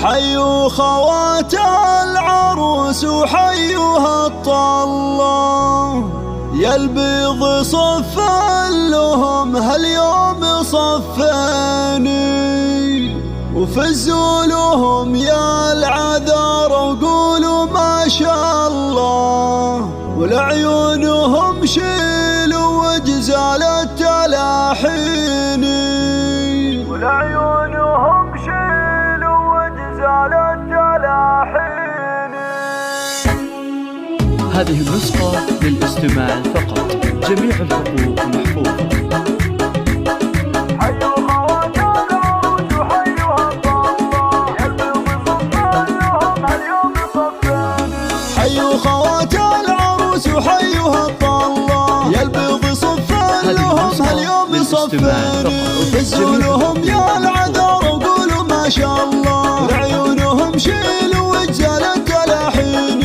حيوا خوات العروس وحيوها الطلة، يا البيض صف لهم هاليوم صفاني، وفزوا لهم يا العذار وقولوا ما شاء الله، ولعيونهم شيلوا وجزال التلاحين، ولعيونهم شيلوا وجزال التلاحين. هذه النسخة للاستماع فقط، جميع الحقوق محفوظة. حيوا خوات العروس وحيوها الطلة، يا البيض صف لهم هاليوم صفاني، وفزوا لهم يا العذار وقولوا ما شاء الله، لعيونهم شيلوا وجزال التلاحين،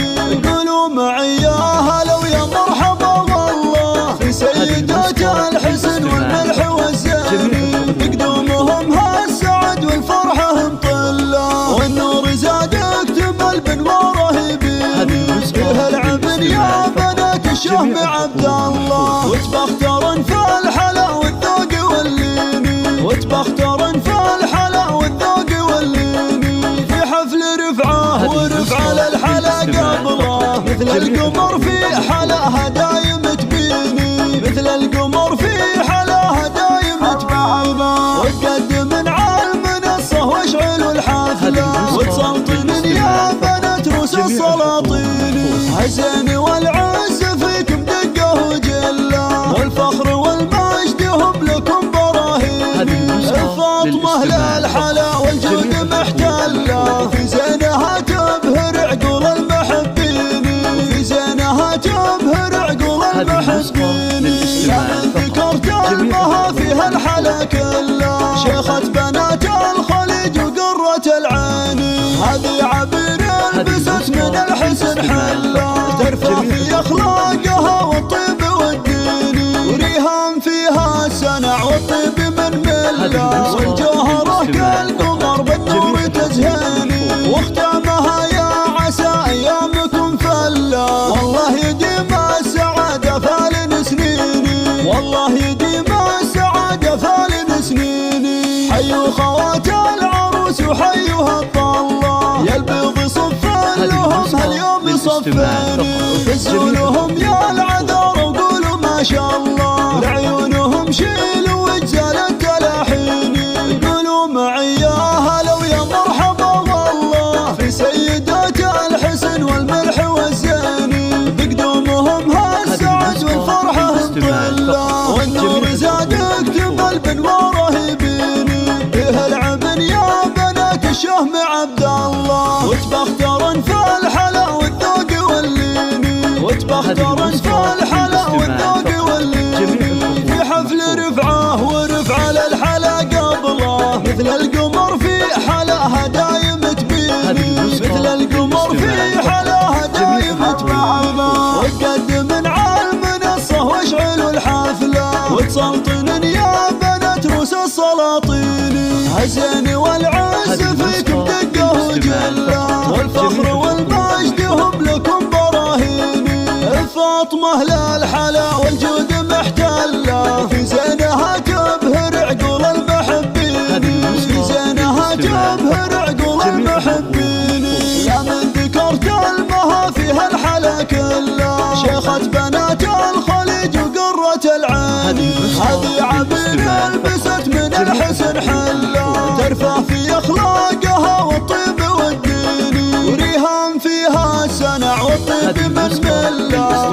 قولوا معي يا هلا ويا مرحبا والله في سيدات الحسن والملح والزين، بقدومهم هالسعد والفرحة مطلة، والنور زاد اكتمل بانواره يبين، فيها العبن يا بنات الشهم عبد الله، وتبخترن في الحلا والذوق واللين، وتبخترن في الحلا والذوق واللين، في حفل رفعه ورفع للحلا قبله، مثل القمر في حلاها دايم تبيني، مثل القمر في حلاها دايم تبيني، وتقدم على المنصة واشعلوا الحفلة، وتسلطن يا بنات روس السلاطين، حسن والعز فيكم دقة وجلة، والفخر والمجد هم لكم براهين، الفاطمة للحلا والجود محتلة، في زينها تبهر عقول المحبين، في زينها تبهر عقول المحبين، يا من ذكرت المها فيها الحلا كله، شيخة بنات الخليج وقرة العين، هذه عبير لبست من الحسن حله، ترفع في اخلاقها والطيب والدين، وريهام فيها السنع والطيب من مله، والجوهره كالقمر بالنور تزهاني، واختامها يا عسى ايامكم فله، والله يديم السعاده فالن سنيني، والله يديم السعاده فالن سنيني. حيوا خوات العروس وحيوها الطلة، يا البيض صف لهم هاليوم صفاني، وفزوا لهم يا العذار وقولوا ما شاء الله، لعيونهم شيلوا وجزال التلاحين، قولوا معي يا هلا ويا مرحبا والله في سيدات الحسن والملح والزين، بقدومهم هالسعد والفرحة مطلة، والنور زاد اكتمل بانواره يبيني، فيها العبن يا بنات الشهم عبد الله، وتبخترن في الحلا والذوق واللين، وتبخترن في الحلا والذوق واللين، في حفل رفعه ورفع للحلا قبله، مثل القمر في حلاها دايم تبيني، مثل القمر في حلاها دايم تبيني، وتقدم على المنصة واشعلوا الحفلة، وتسلطن يا بنات روس السلاطين، حسن والعز فيكم دقة وجلة، والفخر والمجد هم لكم براهين، الفاطمة للحلا والجود محتلة، في زينها تبهر عقول المحبين، في زينها تبهر عقول المحبين، يا من ذكرت المها فيها الحلا كله، شيخة بنات الخليج وقرة العين، هذه عبير لبست من الحسن حله، ترفع في اخلاقها والطيب والدين، وريهام فيها السنع والطيب من مله،